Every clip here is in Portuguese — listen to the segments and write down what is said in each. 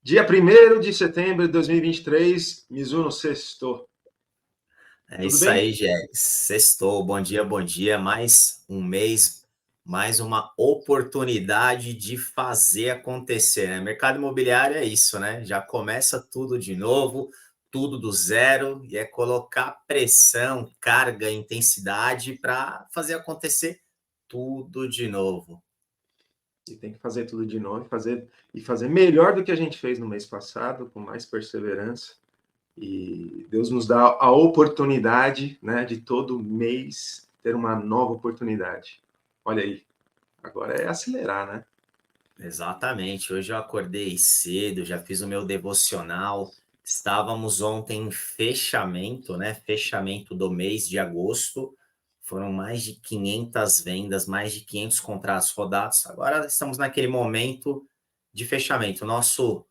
Dia 1º de setembro de 2023, Mizuno sextou. É Tudo isso bem? aí, Jex. Sextou. Bom dia, bom dia. Mais um mês, mais uma oportunidade de fazer acontecer, né? Mercado imobiliário é isso, né? Já começa tudo de novo, tudo do zero, e é colocar pressão, carga, intensidade para fazer acontecer tudo de novo. E tem que fazer tudo de novo e fazer melhor do que a gente fez no mês passado, com mais perseverança. E Deus nos dá a oportunidade, né, de todo mês ter uma nova oportunidade. Olha aí, agora é acelerar, né? Exatamente. Hoje eu acordei cedo, já fiz o meu devocional. Estávamos ontem em fechamento, né? Fechamento do mês de agosto. Foram mais de 500 vendas, mais de 500 contratos rodados. Agora estamos naquele momento de fechamento. Nosso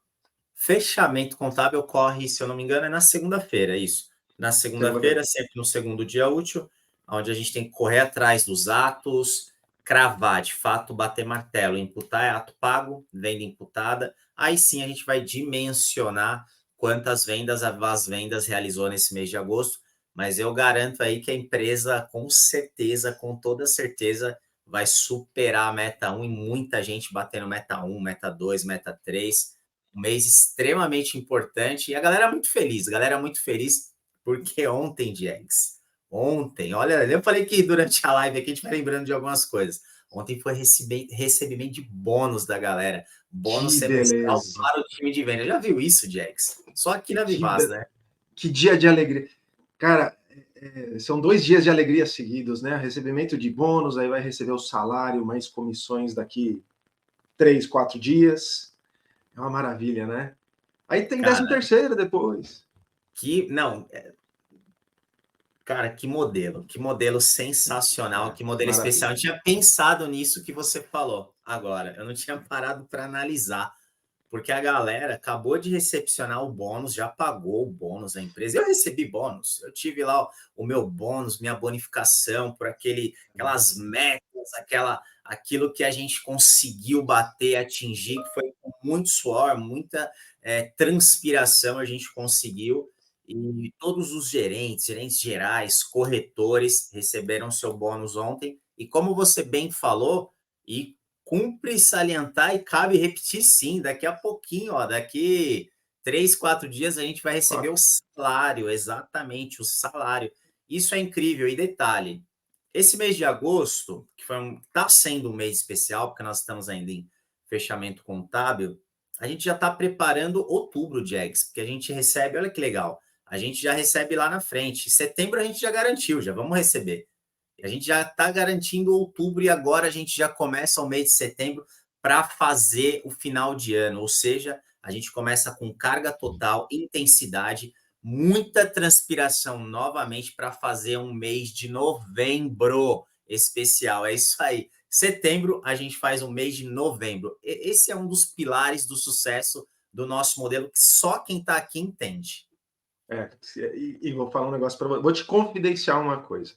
fechamento contábil ocorre, se eu não me engano, é na segunda-feira, é isso. Na Segunda-feira. segunda-feira, sempre no segundo dia útil, onde a gente tem que correr atrás dos atos, cravar, de fato, bater martelo, imputar é ato pago, venda imputada. Aí sim a gente vai dimensionar quantas vendas a Vaz Vendas realizou nesse mês de agosto, mas eu garanto aí que a empresa, com certeza, com toda certeza, vai superar a meta 1 e muita gente batendo meta 1, meta 2, meta 3. Um mês extremamente importante e a galera muito feliz, porque ontem, Jags, ontem, olha, eu falei que durante a live aqui a gente vai lembrando de algumas coisas. Ontem foi recebimento de bônus da galera, bônus Que semestral beleza. para o time de venda. Já viu isso, Jags? Só aqui na Que, Vivaz, né? que dia de alegria. Cara, são 2 dias de alegria seguidos, né? Recebimento de bônus, aí vai receber o salário, mais comissões daqui 3, 4 dias. É uma maravilha, né? Aí tem 13º depois. Não, cara, que modelo sensacional, que modelo especial. Maravilha. Eu tinha pensado nisso que você falou agora, eu não tinha parado para analisar. Porque a galera acabou de recepcionar o bônus, já pagou o bônus a empresa. Eu recebi bônus, eu tive lá o meu bônus, minha bonificação por aquelas metas, aquilo que a gente conseguiu bater, atingir, que foi com muito suor, muita transpiração a gente conseguiu. E todos os gerentes gerais, corretores receberam seu bônus ontem. E como você bem falou, e cumpre salientar e cabe repetir sim, daqui a pouquinho, ó, daqui 3, 4 dias a gente vai receber o salário, exatamente, o salário. Isso é incrível. E detalhe, esse mês de agosto, que está sendo um mês especial, porque nós estamos ainda em fechamento contábil, a gente já está preparando outubro, Jags, porque a gente recebe, olha que legal, a gente já recebe lá na frente. Setembro a gente já garantiu, já vamos receber. A gente já está garantindo outubro e agora a gente já começa o mês de setembro para fazer o final de ano. Ou seja, a gente começa com carga total, intensidade, muita transpiração novamente para fazer um mês de novembro especial. É isso aí. Setembro, a gente faz um mês de novembro. Esse é um dos pilares do sucesso do nosso modelo que só quem está aqui entende. E vou falar um negócio para você. Vou te confidenciar uma coisa.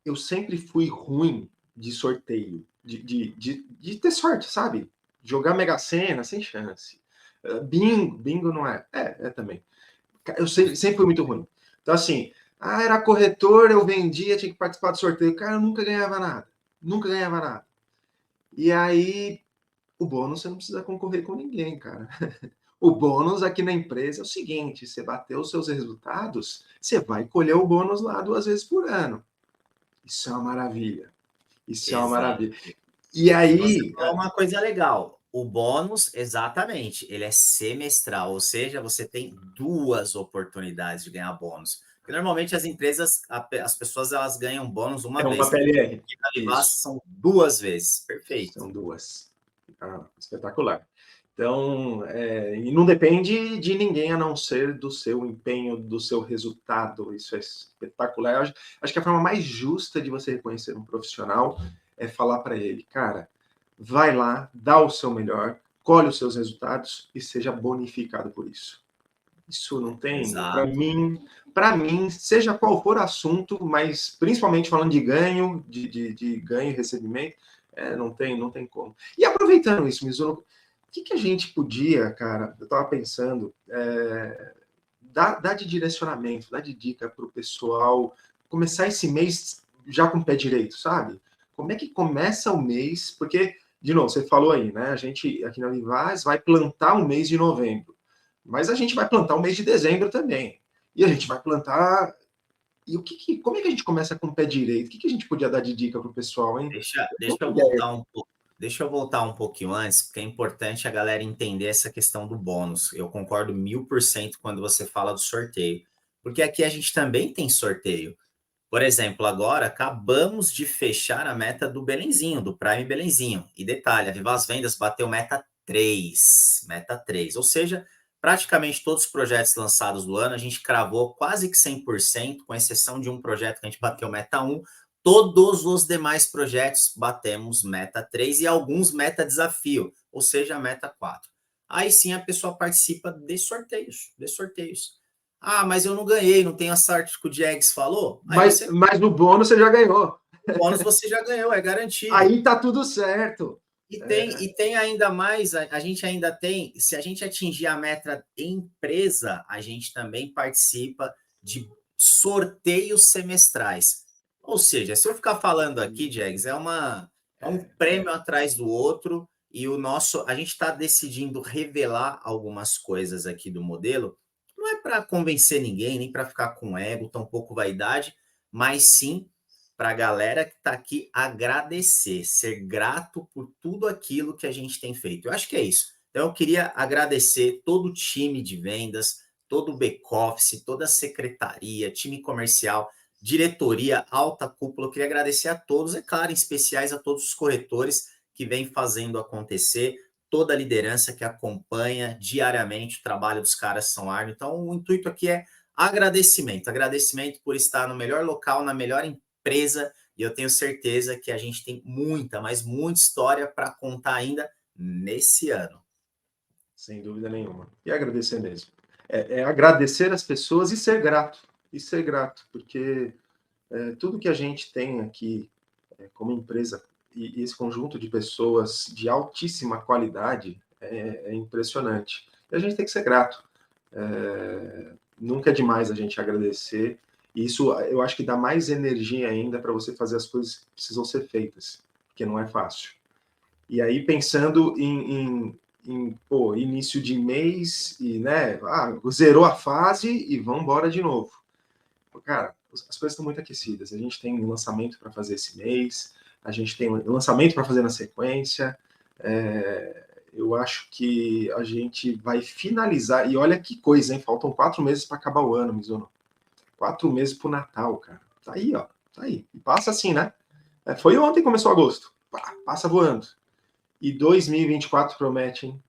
Eu sempre fui ruim de sorteio, de ter sorte, sabe? Jogar Mega Sena, sem chance. Bingo não é. É também. Eu sempre fui muito ruim. Então, assim, era corretor, eu vendia, tinha que participar do sorteio. Cara, eu nunca ganhava nada. Nunca ganhava nada. E aí, o bônus você não precisa concorrer com ninguém, cara. O bônus aqui na empresa é o seguinte: você bateu os seus resultados, você vai colher o bônus lá 2 vezes por ano. Isso é uma maravilha. Isso é uma Exato. maravilha. E E você aí, falou uma coisa legal. O bônus, exatamente, ele é semestral, ou seja, você tem duas oportunidades de ganhar bônus. Porque normalmente as empresas, as pessoas, elas ganham bônus uma é uma vez. PLR. E na Vivaz Isso. são 2 vezes. Perfeito. São duas. Espetacular. Então, e não depende de ninguém a não ser do seu empenho, do seu resultado. Isso é espetacular. Acho que a forma mais justa de você reconhecer um profissional é falar para ele, cara, vai lá, dá o seu melhor, colhe os seus resultados e seja bonificado por isso. Isso não tem, Exato. para mim, seja qual for o assunto, mas principalmente falando de ganho, de ganho e recebimento, não tem como. E aproveitando isso, Mizuno, que a gente podia, cara, eu estava pensando, dar de direcionamento, dar de dica para o pessoal começar esse mês já com o pé direito, sabe? Como é que começa o mês? Porque, de novo, você falou aí, né? A gente aqui na Vivaz vai plantar o mês de novembro, mas a gente vai plantar o mês de dezembro também. E a gente vai plantar. E como é que a gente começa com o pé direito? O que a gente podia dar de dica para o pessoal, hein? Deixa eu voltar um pouco. Deixa eu voltar um pouquinho antes, porque é importante a galera entender essa questão do bônus. Eu concordo 1000% quando você fala do sorteio, porque aqui a gente também tem sorteio. Por exemplo, agora acabamos de fechar a meta do Belenzinho, do Prime Belenzinho. E detalhe, a Viva as Vendas bateu meta 3, ou seja, praticamente todos os projetos lançados do ano, a gente cravou quase que 100%, com exceção de um projeto que a gente bateu meta 1, todos os demais projetos batemos meta 3 e alguns meta desafio, ou seja, meta 4. Aí sim a pessoa participa de sorteios. Ah, mas eu não ganhei, não tenho a sorte que o Jags falou. Aí você, mas no bônus você já ganhou. o bônus você já ganhou, é garantido. Aí tá tudo certo. E tem ainda mais, a gente ainda tem, se a gente atingir a meta empresa, a gente também participa de sorteios semestrais. Ou seja, se eu ficar falando aqui, Jags, é um prêmio atrás do outro, e o nosso, a gente está decidindo revelar algumas coisas aqui do modelo. Não é para convencer ninguém, nem para ficar com ego, tampouco vaidade, mas sim para a galera que está aqui agradecer, ser grato por tudo aquilo que a gente tem feito. Eu acho que é isso. Então, eu queria agradecer todo o time de vendas, todo o back-office, toda a secretaria, time comercial, diretoria, alta cúpula. Eu queria agradecer a todos, é claro, em especiais a todos os corretores que vêm fazendo acontecer, toda a liderança que acompanha diariamente o trabalho dos caras São Arno. Então, o intuito aqui é agradecimento por estar no melhor local, na melhor empresa, e eu tenho certeza que a gente tem muita, mas muita história para contar ainda nesse ano. Sem dúvida nenhuma. E agradecer mesmo. É agradecer as pessoas e ser grato. E ser grato, porque tudo que a gente tem aqui como empresa e esse conjunto de pessoas de altíssima qualidade é impressionante. E a gente tem que ser grato. Nunca é demais a gente agradecer. E isso eu acho que dá mais energia ainda para você fazer as coisas que precisam ser feitas, porque não é fácil. E aí, pensando em início de mês, e né, zerou a fase e vamos embora de novo. Cara, as coisas estão muito aquecidas. A gente tem lançamento para fazer esse mês, a gente tem lançamento para fazer na sequência. Eu acho que a gente vai finalizar. E olha que coisa, hein? Faltam 4 meses para acabar o ano, Mizuno. 4 meses para o Natal, cara. Tá aí, ó. Tá aí. E passa assim, né? Foi ontem que começou agosto. Passa voando. E 2024 promete, hein?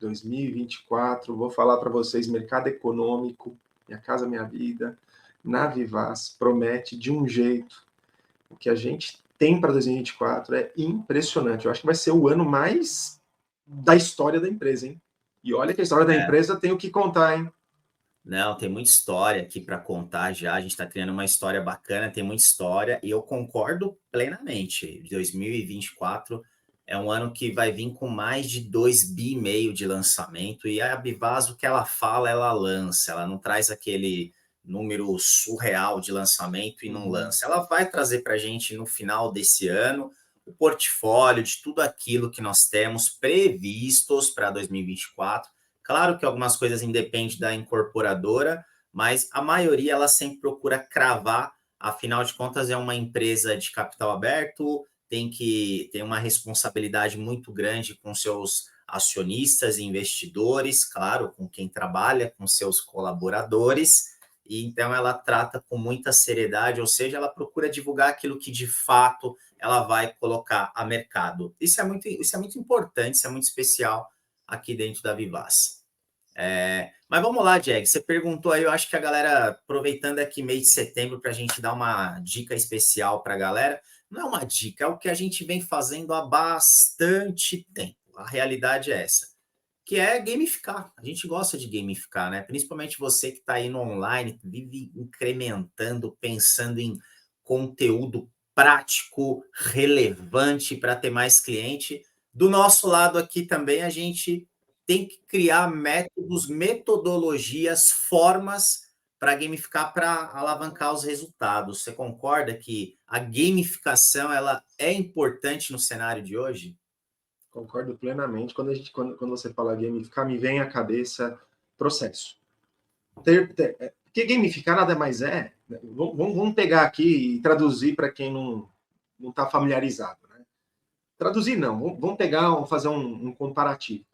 2024, vou falar para vocês, mercado econômico, Minha Casa Minha Vida, na Vivaz, promete de um jeito. O que a gente tem para 2024 é impressionante. Eu acho que vai ser o ano mais da história da empresa, hein? E olha que a história da empresa tem o que contar, hein? Não, tem muita história aqui para contar já. A gente está criando uma história bacana, tem muita história, e eu concordo plenamente. 2024 é um ano que vai vir com mais de 2,5 bi de lançamento, e a Bivaz, o que ela fala, ela lança, ela não traz aquele número surreal de lançamento e não lança. Ela vai trazer para a gente no final desse ano o portfólio de tudo aquilo que nós temos previstos para 2024. Claro que algumas coisas independem da incorporadora, mas a maioria ela sempre procura cravar, afinal de contas é uma empresa de capital aberto, tem uma responsabilidade muito grande com seus acionistas e investidores, claro, com quem trabalha, com seus colaboradores, e então ela trata com muita seriedade, ou seja, ela procura divulgar aquilo que de fato ela vai colocar a mercado. Isso é muito importante, isso é muito especial aqui dentro da Vivaz. Mas vamos lá, Jag. Você perguntou aí, eu acho que a galera, aproveitando aqui mês de setembro para a gente dar uma dica especial para a galera. Não é uma dica, é o que a gente vem fazendo há bastante tempo. A realidade é essa, que é gamificar. A gente gosta de gamificar, né? Principalmente você que está aí no online, vive incrementando, pensando em conteúdo prático, relevante para ter mais cliente. Do nosso lado aqui também, a gente tem que criar métodos, metodologias, formas para gamificar, para alavancar os resultados. Você concorda que a gamificação ela é importante no cenário de hoje? Concordo plenamente. Quando você fala gamificar, me vem à cabeça processo. Porque gamificar nada mais é. Né? Vamos pegar aqui e traduzir para quem não está familiarizado. Né? Traduzir não, vamos pegar, fazer um comparativo.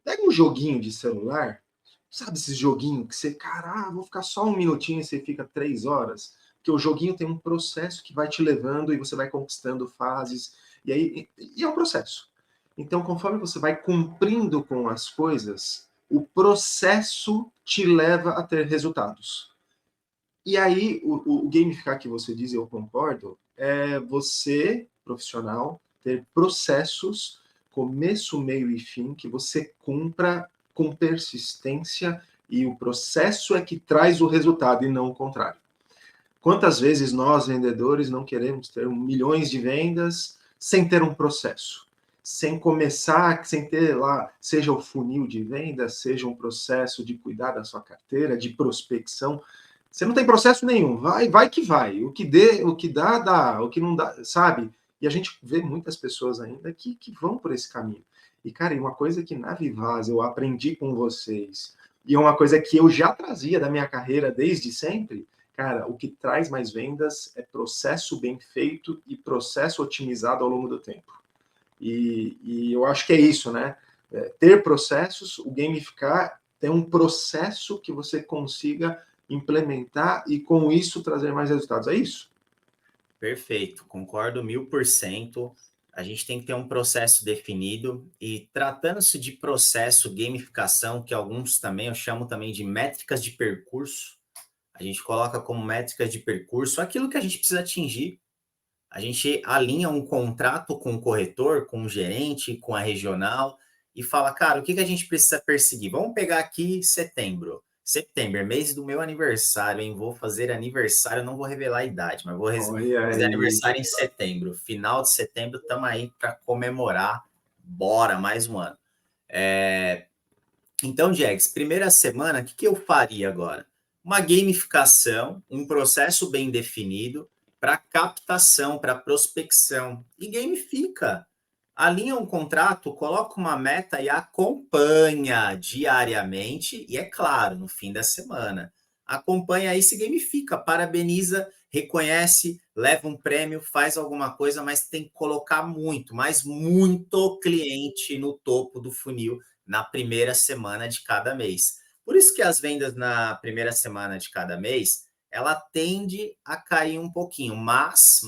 Pega um joguinho de celular, sabe esse joguinho que você, cara, vou ficar só um minutinho e você fica 3 horas? Porque o joguinho tem um processo que vai te levando e você vai conquistando fases, e é um processo. Então, conforme você vai cumprindo com as coisas, o processo te leva a ter resultados. E aí, o gamificar que você diz, eu concordo, é você, profissional, ter processos, começo, meio e fim, que você cumpra com persistência, e o processo é que traz o resultado e não o contrário. Quantas vezes nós, vendedores, não queremos ter milhões de vendas sem ter um processo? Sem começar, sem ter lá, seja o funil de venda, seja um processo de cuidar da sua carteira, de prospecção. Você não tem processo nenhum, vai que vai. O que dá, dá. O que não dá, sabe? E a gente vê muitas pessoas ainda que vão por esse caminho. E, cara, uma coisa que na Vivaz eu aprendi com vocês, e é uma coisa que eu já trazia da minha carreira desde sempre, cara, o que traz mais vendas é processo bem feito e processo otimizado ao longo do tempo. E eu acho que é isso, né? Ter processos, o gamificar tem um processo que você consiga implementar e com isso trazer mais resultados. É isso? Perfeito, concordo 1000%. A gente tem que ter um processo definido e tratando-se de processo, gamificação, que alguns também eu chamo também de métricas de percurso, a gente coloca como métricas de percurso aquilo que a gente precisa atingir. A gente alinha um contrato com o corretor, com o gerente, com a regional e fala, cara, o que a gente precisa perseguir? Vamos pegar aqui setembro. Setembro, mês do meu aniversário, hein? Vou fazer aniversário, não vou revelar a idade, mas vou fazer Aí. aniversário em setembro. Final de setembro, estamos aí para comemorar. Bora, mais um ano. Então, Jax, primeira semana, o que eu faria agora? Uma gamificação, um processo bem definido para captação, para prospecção. E gamifica. Alinha um contrato, coloca uma meta e acompanha diariamente. E é claro, no fim da semana. Acompanha aí, se gamifica, parabeniza, reconhece, leva um prêmio, faz alguma coisa, mas tem que colocar muito, mas muito cliente no topo do funil na primeira semana de cada mês. Por isso que as vendas na primeira semana de cada mês, ela tende a cair um pouquinho, mas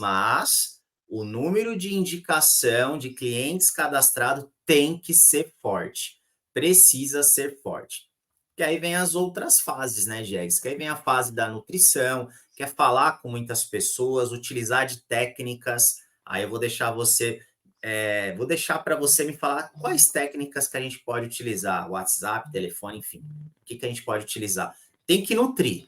o número de indicação de clientes cadastrados tem que ser forte, precisa ser forte. E aí vem as outras fases, né, Jegs? Que aí vem a fase da nutrição, que é falar com muitas pessoas, utilizar de técnicas. Aí eu vou deixar para você me falar quais técnicas que a gente pode utilizar, WhatsApp, telefone, enfim, o que a gente pode utilizar. Tem que nutrir,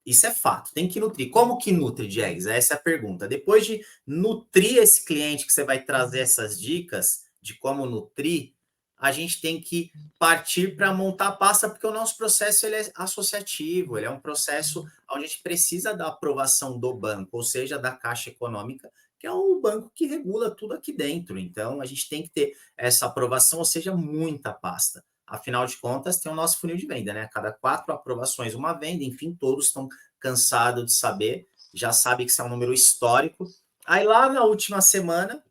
isso é fato, tem que nutrir. Como que nutre, Jags? Essa é a pergunta. Depois de nutrir esse cliente, que você vai trazer essas dicas de como nutrir, a gente tem que partir para montar a pasta, porque o nosso processo ele é associativo, ele é um processo onde a gente precisa da aprovação do banco, ou seja, da Caixa Econômica, que é o banco que regula tudo aqui dentro. Então, a gente tem que ter essa aprovação, ou seja, muita pasta. Afinal de contas, tem o nosso funil de venda, né? Cada 4 aprovações, uma venda, enfim, todos estão cansados de saber, já sabe que isso é um número histórico. Aí lá na última semana,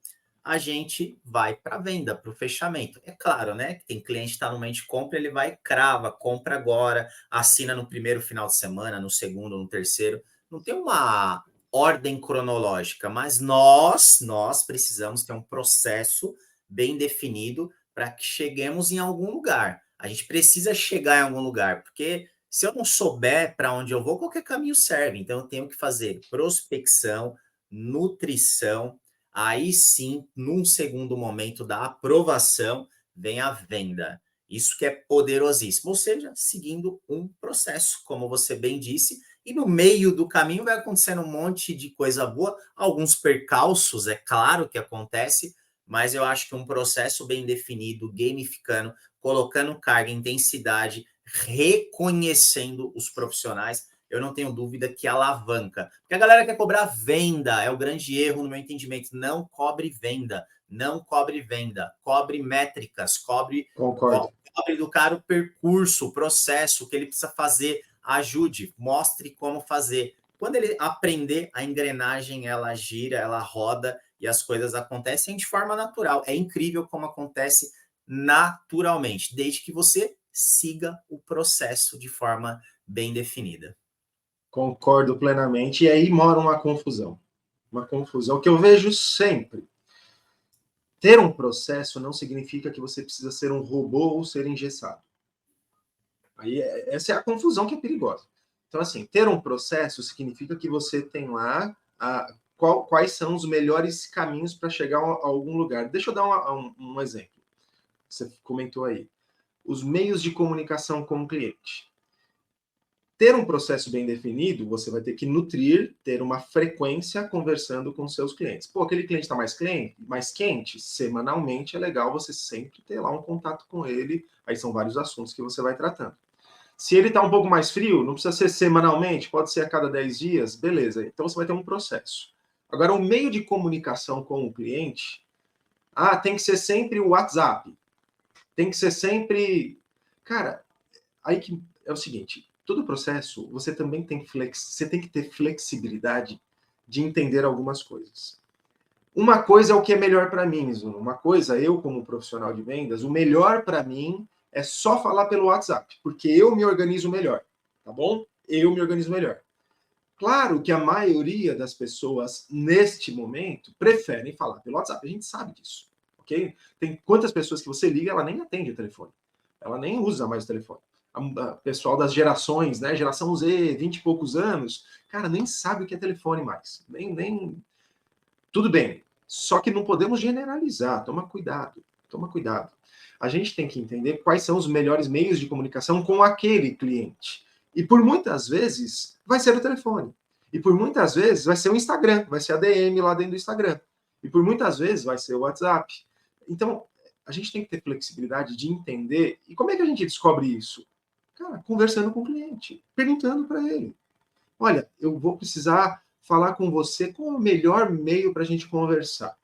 a gente vai para a venda, para o fechamento. É claro, né? Que tem cliente que está no momento de compra, ele vai crava, compra agora, assina no primeiro final de semana, no segundo, no terceiro. Não tem uma ordem cronológica, mas nós precisamos ter um processo bem definido para que cheguemos em algum lugar. A gente precisa chegar em algum lugar, porque se eu não souber para onde eu vou, qualquer caminho serve. Então, eu tenho que fazer prospecção, nutrição, aí sim, num segundo momento da aprovação, vem a venda. Isso que é poderosíssimo, ou seja, seguindo um processo, como você bem disse, e no meio do caminho vai acontecendo um monte de coisa boa, alguns percalços, é claro que acontece, mas eu acho que um processo bem definido, gamificando, colocando carga, intensidade, reconhecendo os profissionais, eu não tenho dúvida que alavanca. Porque a galera quer cobrar venda, é o grande erro no meu entendimento. Não cobre venda, não cobre venda, cobre métricas, Concordo. cobre do cara o percurso, o processo, o que ele precisa fazer, ajude, mostre como fazer. Quando ele aprender, a engrenagem, ela gira, ela roda e as coisas acontecem de forma natural. É incrível como acontece naturalmente, desde que você siga o processo de forma bem definida. Concordo plenamente. E aí mora uma confusão. Uma confusão que eu vejo sempre. Ter um processo não significa que você precisa ser um robô ou ser engessado. Aí essa é a confusão que é perigosa. Então, assim, ter um processo significa que você tem lá quais são os melhores caminhos para chegar a algum lugar. Deixa eu dar um exemplo. Você comentou aí. Os meios de comunicação com o cliente. Ter um processo bem definido, você vai ter que nutrir, ter uma frequência conversando com seus clientes. Pô, aquele cliente está mais quente, semanalmente é legal você sempre ter lá um contato com ele, aí são vários assuntos que você vai tratando. Se ele está um pouco mais frio, não precisa ser semanalmente, pode ser a cada 10 dias, beleza. Então você vai ter um processo. Agora, o meio de comunicação com o cliente, tem que ser sempre o WhatsApp, tem que ser sempre... Cara, aí que é o seguinte, todo processo, você também você tem que ter flexibilidade de entender algumas coisas. Uma coisa é o que é melhor para mim, Zuno. Uma coisa, eu como profissional de vendas, o melhor para mim é só falar pelo WhatsApp, porque eu me organizo melhor, tá bom? Eu me organizo melhor. Claro que a maioria das pessoas, neste momento, preferem falar pelo WhatsApp. A gente sabe disso, ok? Tem quantas pessoas que você liga, ela nem atende o telefone. Ela nem usa mais o telefone. A pessoal das gerações, né? Geração Z, 20 e poucos anos, cara, nem sabe o que é telefone mais. Tudo bem. Só que não podemos generalizar. Toma cuidado. Toma cuidado. A gente tem que entender quais são os melhores meios de comunicação com aquele cliente. E por muitas vezes vai ser o telefone. E por muitas vezes vai ser o Instagram, vai ser a DM lá dentro do Instagram. E por muitas vezes vai ser o WhatsApp. Então, a gente tem que ter flexibilidade de entender. E como é que a gente descobre isso? Cara, conversando com o cliente, perguntando para ele. Olha, eu vou precisar falar com você qual é o melhor meio para a gente conversar.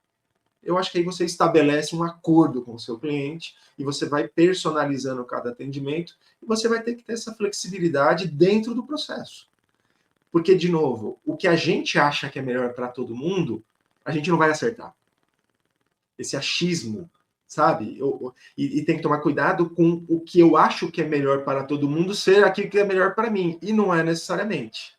Eu acho que aí você estabelece um acordo com o seu cliente e você vai personalizando cada atendimento e você vai ter que ter essa flexibilidade dentro do processo. Porque, de novo, o que a gente acha que é melhor para todo mundo, a gente não vai acertar. Esse achismo, sabe? E tem que tomar cuidado com o que eu acho que é melhor para todo mundo ser aquilo que é melhor para mim. E não é necessariamente.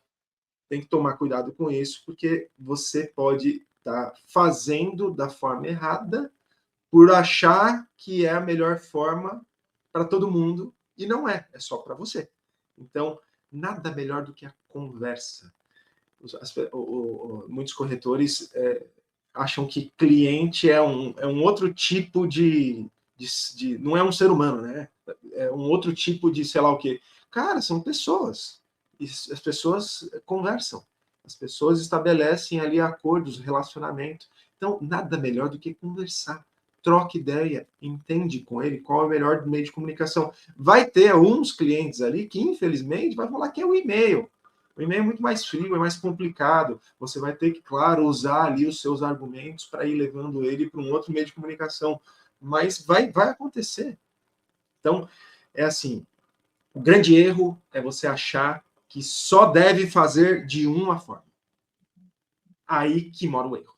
Tem que tomar cuidado com isso, porque você pode estar fazendo da forma errada por achar que é a melhor forma para todo mundo e não é, é só para você. Então, nada melhor do que a conversa. Muitos corretores acham que cliente é um outro tipo não é um ser humano, né? É um outro tipo de sei lá o quê. Cara, são pessoas. E as pessoas conversam. As pessoas estabelecem ali acordos, relacionamento. Então, nada melhor do que conversar. Troca ideia, entende com ele qual é o melhor meio de comunicação. Vai ter uns clientes ali que, infelizmente, vai falar que é o e-mail. O e-mail é muito mais frio, é mais complicado. Você vai ter que, claro, usar ali os seus argumentos para ir levando ele para um outro meio de comunicação. Mas vai acontecer. Então, é assim, o grande erro é você achar que só deve fazer de uma forma. Aí que mora o erro.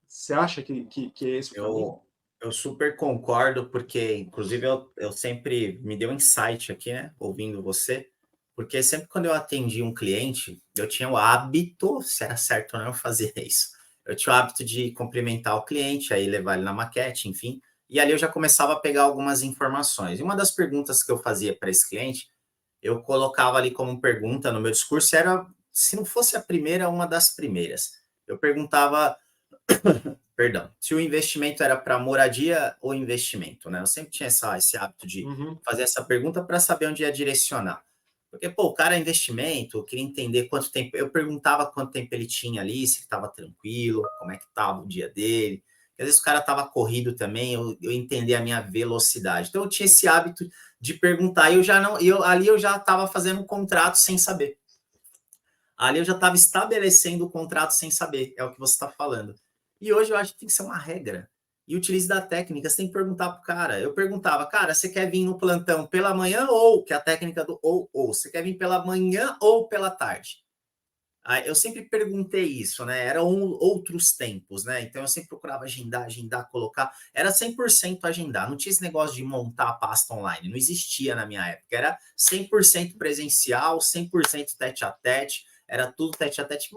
Você acha que é esse o caminho? Eu super concordo, porque, inclusive, eu sempre me deu um insight aqui, né? Ouvindo você, porque sempre quando eu atendi um cliente, eu tinha o hábito, se era certo ou não, eu fazia isso. Eu tinha o hábito de cumprimentar o cliente, aí levar ele na maquete, enfim. E ali eu já começava a pegar algumas informações. E uma das perguntas que eu fazia para esse cliente, eu colocava ali como pergunta no meu discurso, era, se não fosse a primeira, uma das primeiras. Eu perguntava, perdão, se o investimento era para moradia ou investimento, né? Eu sempre tinha esse hábito de fazer essa pergunta para saber onde ia direcionar. Porque, pô, o cara é investimento, eu queria entender quanto tempo. Eu perguntava quanto tempo ele tinha ali, se estava tranquilo, como é que estava o dia dele. Às vezes o cara estava corrido também, eu entender a minha velocidade. Então eu tinha esse hábito de perguntar, ali eu já estava fazendo um contrato sem saber. Ali eu já estava estabelecendo o contrato sem saber, é o que você está falando. E hoje eu acho que tem que ser uma regra. E utilize da técnica, você tem que perguntar pro cara. Eu perguntava, cara, você quer vir no plantão pela manhã ou, que é a técnica do ou, você quer vir pela manhã ou pela tarde? Eu sempre perguntei isso, né? Eram outros tempos, né? Então eu sempre procurava agendar, colocar. Era 100% agendar. Não tinha esse negócio de montar a pasta online. Não existia na minha época. Era 100% presencial, 100% tete a tete. Era tudo tete a tete.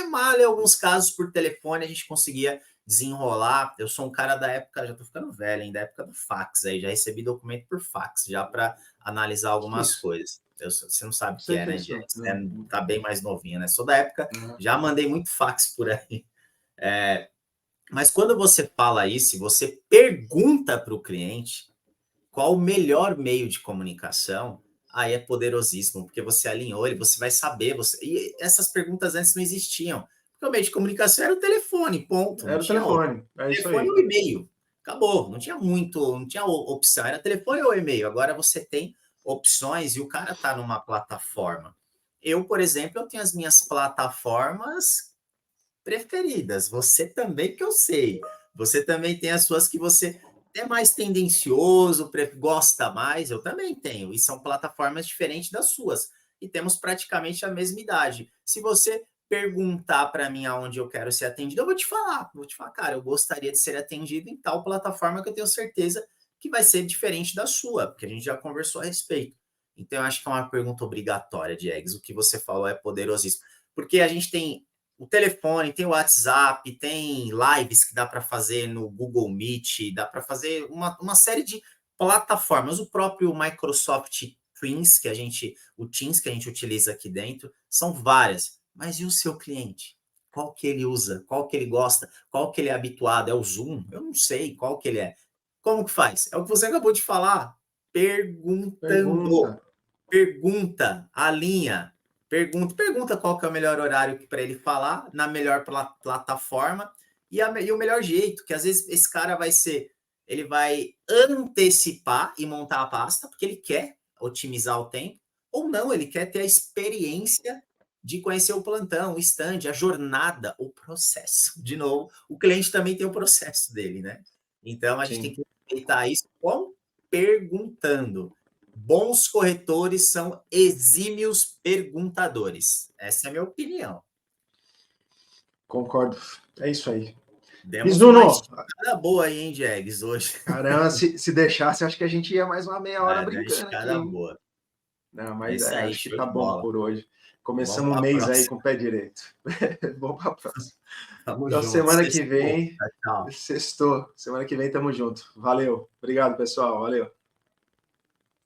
Male, em alguns casos por telefone a gente conseguia desenrolar. Eu sou um cara da época, já tô ficando velho, hein? Da época do fax aí. Já recebi documento por fax, já para analisar algumas coisas. Você não sabe o que é, né, Jack? Você tá bem mais novinho, né? Sou da época, já mandei muito fax por aí. Mas quando você fala isso, você pergunta para o cliente qual o melhor meio de comunicação, aí é poderosíssimo, porque você alinhou ele, você vai saber. E essas perguntas antes não existiam. Porque o meio de comunicação era o telefone, ponto. Era o telefone, é isso aí. Telefone ou e-mail. Acabou, não tinha não tinha opção, era telefone ou e-mail. Agora você tem opções e o cara está numa plataforma. Eu, por exemplo, eu tenho as minhas plataformas preferidas. Você também, que eu sei. Você também tem as suas que você é mais tendencioso, gosta mais. Eu também tenho. E são plataformas diferentes das suas. E temos praticamente a mesma idade. Se você perguntar para mim aonde eu quero ser atendido, eu vou te falar. Vou te falar, cara, eu gostaria de ser atendido em tal plataforma que eu tenho certeza que vai ser diferente da sua, porque a gente já conversou a respeito. Então, eu acho que é uma pergunta obrigatória, Diegues. O que você falou é poderosíssimo. Porque a gente tem o telefone, tem o WhatsApp, tem lives que dá para fazer no Google Meet, dá para fazer uma série de plataformas. O próprio Microsoft Teams, o Teams que a gente utiliza aqui dentro, são várias. Mas e o seu cliente? Qual que ele usa? Qual que ele gosta? Qual que ele é habituado? É o Zoom? Eu não sei qual que ele é. Como que faz? É o que você acabou de falar. Perguntando. Pergunta, alinha. Pergunta qual que é o melhor horário para ele falar, na melhor plataforma e o melhor jeito, que às vezes esse cara ele vai antecipar e montar a pasta, porque ele quer otimizar o tempo, ou não, ele quer ter a experiência de conhecer o plantão, o stand, a jornada, o processo. De novo, o cliente também tem o processo dele, né? Então, a gente tem que respeitar isso perguntando. Bons corretores são exímios perguntadores. Essa é a minha opinião. Concordo. É isso aí. Demos uma esticada boa aí, hein, Jags, hoje. Caramba, se deixasse, acho que a gente ia mais uma meia hora brincando aqui, hein? Boa. Não, mas acho que tá bom por hoje. Começamos o mês aí com o pé direito. Vamos para a próxima. Tamo então, junto. semana que vem, tchau. sextou. Semana que vem, tamo junto. Valeu. Obrigado, pessoal. Valeu.